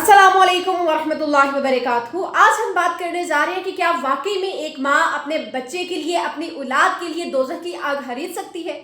अस्सलाम वालेकुम वरहमतुल्लाहि वबरकातुहू। आज हम बात करने जा रहे हैं कि क्या वाकई में एक माँ अपने बच्चे के लिए, अपनी औलाद के लिए दोज़ख की आग खरीद सकती है।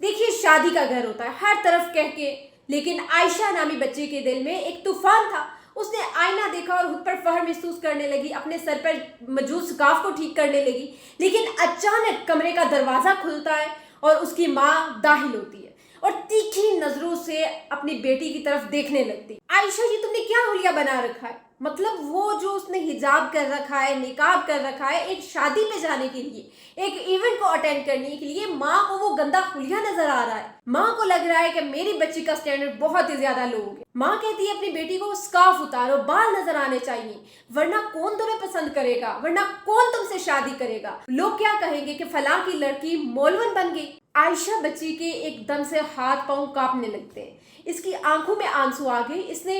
देखिए, शादी का घर होता है हर तरफ कह के, लेकिन आयशा नामी बच्चे के दिल में एक तूफान था। उसने आईना देखा और खुद पर फख्र महसूस करने लगी, अपने सर पर मौजूद स्कार्फ को ठीक करने लगी, लेकिन अचानक कमरे का दरवाज़ा खुलता है और उसकी माँ दाखिल होती है और तीखी नजरों से अपनी बेटी की तरफ देखने लगती। आयशा, ये तुमने क्या हुलिया बना रखा है? मतलब वो जो उसने हिजाब कर रखा है, निकाब कर रखा है, एक शादी पे जाने के लिए, एक इवेंट को अटेंड करने के लिए माँ को वो गंदा हुलिया नजर आ रहा है। माँ को लग रहा है कि मेरी बच्ची का स्टैंडर्ड बहुत ही ज्यादा लो हो गया। माँ कहती है अपनी बेटी को स्कार्फ उतारो, बाल नजर आने चाहिए, वरना कौन तुम्हें पसंद करेगा, वरना कौन तुमसे शादी करेगा। लोग क्या कहेंगे कि फलां की लड़की मौलवन बन गई। आयशा बच्ची के एकदम से हाथ पांव कांपने लगते हैं, इसकी आंखों में आंसू आ गए। इसने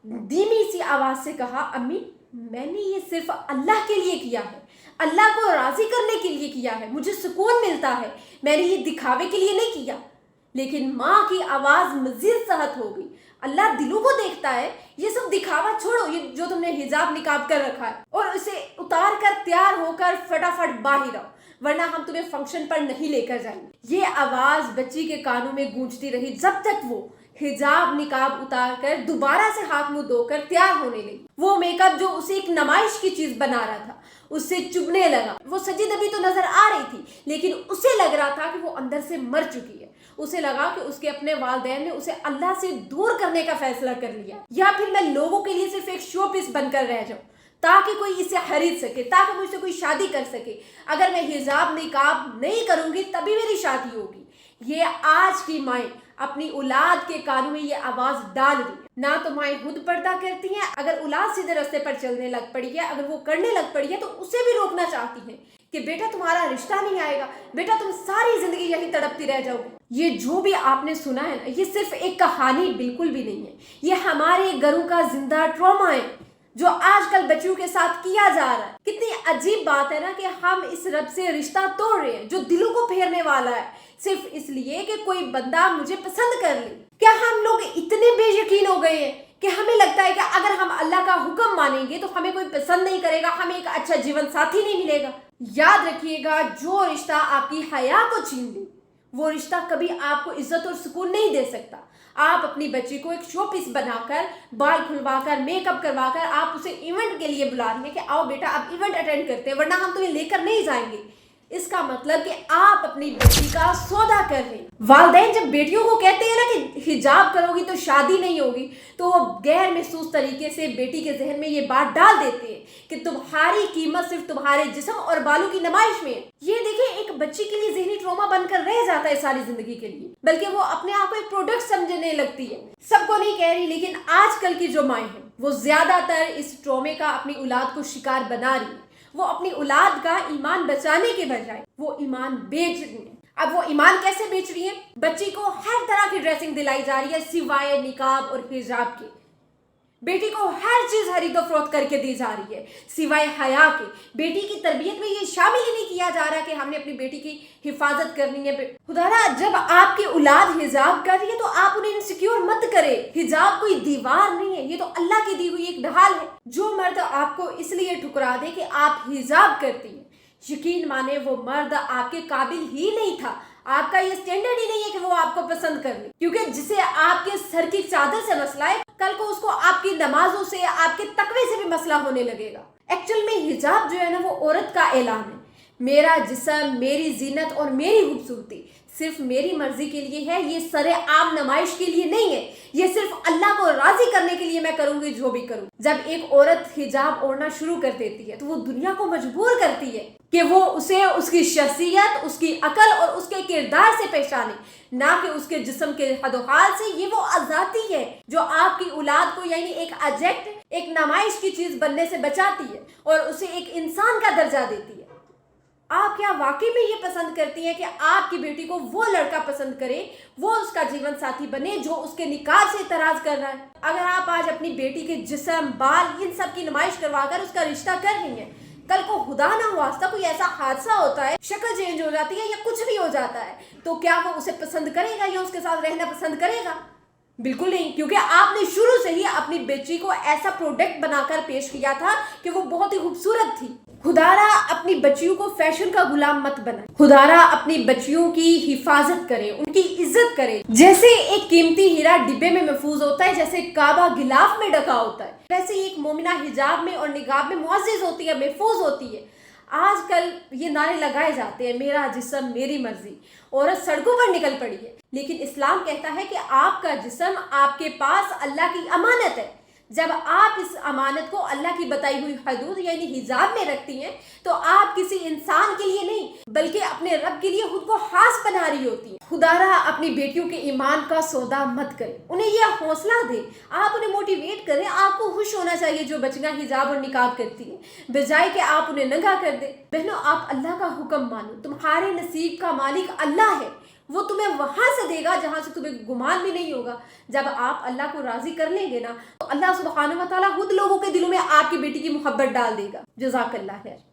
धीमी सी आवाज से कहा, अम्मी, मैंने ये सिर्फ अल्लाह के लिए किया है, अल्लाह को राजी करने के लिए किया है, मुझे सुकून मिलता है, मैंने ये दिखावे के लिए नहीं किया। लेकिन माँ की आवाज मजीद सख्त हो गई, अल्लाह दिलों को देखता है, ये सब दिखावा छोड़ो, ये जो तुमने हिजाब निकाब कर रखा है, और उसे उतार कर तैयार होकर फटाफट बाहर आओ, वरना हम तुम्हें फंक्शन पर नहीं लेकर जाएंगे। ये आवाज बच्ची के कानों में गूंजती रही जब तक वो हिजाब निकाब उतार कर दोबारा से हाथ मुंह धोकर तैयार होने लगी। वो मेकअप जो उसे एक नमाइश की चीज बना रहा था उससे चुभने लगा। वो सजी दबी तो नजर आ रही थी, लेकिन उसे लग रहा था कि वो अंदर से मर चुकी है। उसे लगा कि उसके अपने वालिदैन ने उसे अल्लाह से दूर करने का फैसला कर लिया, या फिर मैं लोगों के लिए सिर्फ एक शो पीस बनकर रह जाऊं ताकि कोई इसे खरीद सके, ताकि मुझसे कोई शादी कर सके। अगर मैं हिजाब निकाब नहीं करूंगी तभी मेरी शादी होगी। ये आज की माएँ अपनी औलाद के कानों में ये आवाज डाल रही है। ना तो माएँ खुद पर्दा करती हैं, अगर औलाद सीधे रास्ते पर चलने लग पड़ी है, अगर वो करने लग पड़ी है तो उसे भी रोकना चाहती है कि बेटा तुम्हारा रिश्ता नहीं आएगा, बेटा तुम सारी जिंदगी यही तड़पती रह जाओगी। ये जो भी आपने सुना है ना, ये सिर्फ एक कहानी बिल्कुल भी नहीं है, ये हमारे घरों का जिंदा ट्रॉमा है जो आजकल बच्चों के साथ किया जा रहा है। कितनी अजीब बात है ना कि हम इस रब से रिश्ता तोड़ रहे हैं जो दिलों को फेरने वाला है, सिर्फ इसलिए कि कोई बंदा मुझे पसंद कर ले। क्या हम लोग इतने बेयकीन हो गए हैं कि हमें लगता है कि अगर हम अल्लाह का हुक्म मानेंगे तो हमें कोई पसंद नहीं करेगा, हमें एक अच्छा जीवन साथी नहीं मिलेगा। याद रखिएगा, जो रिश्ता आपकी हया को छीन ले वो रिश्ता कभी आपको इज्जत और सुकून नहीं दे सकता। आप अपनी बच्ची को एक शो पीस बनाकर, बाल खुलवाकर, मेकअप करवाकर आप उसे इवेंट के लिए बुला रही हैं कि आओ बेटा अब इवेंट अटेंड करते हैं, वरना हम तुम्हें लेकर नहीं जाएंगे। इसका मतलब कि आप अपनी बेटी का सौदा कर रहे हैं। वालिदैन जब बेटियों को कहते हैं ना कि हिजाब करोगी तो शादी नहीं होगी, तो वो गैर महसूस तरीके से बेटी के जहन में ये बात डाल देते हैं कि तुम्हारी कीमत सिर्फ तुम्हारे जिस्म और बालों की नुमाइश में है। ये देखिए, एक बच्ची के लिए ज़हनी ट्रॉमा बनकर रह जाता है सारी जिंदगी के लिए, बल्कि वो अपने आप को एक प्रोडक्ट समझने लगती है। सबको नहीं कह रही, लेकिन आजकल की जो माएँ हैं वो ज्यादातर इस ट्रॉमे का अपनी औलाद को शिकार बना रही है। वो अपनी औलाद का ईमान बचाने के बजाय वो ईमान बेच रही है। अब वो ईमान कैसे बेच रही है? बच्ची को हर तरह की ड्रेसिंग दिलाई जा रही है सिवाय निकाब और हिजाब के। बेटी को हर चीज खरीदो फरोख्त करके दी जा रही है सिवाय हया के। बेटी की तरबियत में ये शामिल ही नहीं किया जा रहा कि हमने अपनी बेटी की हिफाजत करनी है। खुदारा, जब आपकी औलाद हिजाब कर रही है तो आप उन्हें इनसिक्योर मत करें। हिजाब कोई दीवार नहीं है, ये तो अल्लाह की दी हुई एक ढाल है। जो मर्द आपको इसलिए ठुकरा दे कि आप हिजाब करती हैं, यकीन माने वो मर्द आपके काबिल ही नहीं था। आपका ये स्टैंडर्ड ही नहीं है कि वो आपको पसंद कर ले, क्योंकि जिसे आपके सर की चादर से मसला है, कल को उसको आपकी नमाजों से, आपके तकवे से भी मसला होने लगेगा। एक्चुअल में हिजाब जो है ना, वो औरत का ऐलान है। मेरा जिस्म, मेरी जीनत और मेरी खूबसूरती सिर्फ मेरी मर्जी के लिए है, ये सरे आम नमाइश के लिए नहीं है। ये सिर्फ अल्लाह को राजी करने के लिए मैं करूंगी जो भी करूं। जब एक औरत हिजाब ओढ़ना शुरू कर देती है तो वो दुनिया को मजबूर करती है कि वो उसे उसकी शख्सियत, उसकी अकल और उसके किरदार से पहचाने, ना कि उसके जिस्म के हदोहाल से। ये वो आजादी है जो आपकी औलाद को यानी एक ऑब्जेक्ट, एक नमाइश की चीज बनने से बचाती है और उसे एक इंसान का दर्जा देती है। आप क्या वाकई में ये पसंद करती हैं कि आपकी बेटी को वो लड़का पसंद करे, वो उसका जीवन साथी बने जो उसके निकाह से इतराज कर रहा है? अगर आप आज अपनी बेटी के जिस्म, बाल, इन सब की नुमाइश करवाकर उसका रिश्ता कर रही हैं, कल को खुदा ना वास्ता कोई ऐसा हादसा होता है, शक्ल चेंज हो जाती है या कुछ भी हो जाता है, तो क्या वो उसे पसंद करेगा या उसके साथ रहना पसंद करेगा? بالکل نہیں، کیونکہ آپ نے شروع سے ہی اپنی بیٹی کو ایسا پروڈکٹ بنا کر پیش کیا تھا کہ وہ بہت ہی خوبصورت تھی۔ خدارا اپنی بچیوں کو فیشن کا غلام مت بنائے، خدارا اپنی بچیوں کی حفاظت کرے، ان کی عزت کرے۔ جیسے ایک قیمتی ہیرا ڈبے میں محفوظ ہوتا ہے، جیسے کعبہ غلاف میں ڈھکا ہوتا ہے، ویسے ایک مومنہ حجاب میں اور نقاب میں معزز ہوتی ہے، محفوظ ہوتی ہے۔ آج کل یہ نعرے لگائے جاتے ہیں، میرا جسم میری مرضی، عورت سڑکوں پر نکل پڑی ہے، لیکن اسلام کہتا ہے کہ آپ کا جسم آپ کے پاس اللہ کی امانت ہے۔ جب آپ اس امانت کو اللہ کی بتائی ہوئی حدود یعنی حجاب میں رکھتی ہیں تو آپ کسی انسان کے لیے نہیں بلکہ اپنے رب کے لیے خود کو خاص بنا رہی ہوتی ہیں۔ خدارا اپنی بیٹیوں کے ایمان کا سودا مت کریں، انہیں یہ حوصلہ دیں، آپ انہیں موٹیویٹ کریں۔ آپ کو خوش ہونا چاہیے جو بچیاں حجاب اور نقاب کرتی ہیں، بجائے کہ آپ انہیں ننگا کر دیں۔ بہنوں، آپ اللہ کا حکم مانو، تمہارے نصیب کا مالک اللہ ہے، وہ تمہیں وہاں سے دے گا جہاں سے تمہیں گمان بھی نہیں ہوگا۔ جب آپ اللہ کو راضی کر لیں گے نا تو اللہ سبحانہ و تعالیٰ خود لوگوں کے دلوں میں آپ کی بیٹی کی محبت ڈال دے گا۔ جزاک اللہ خیر۔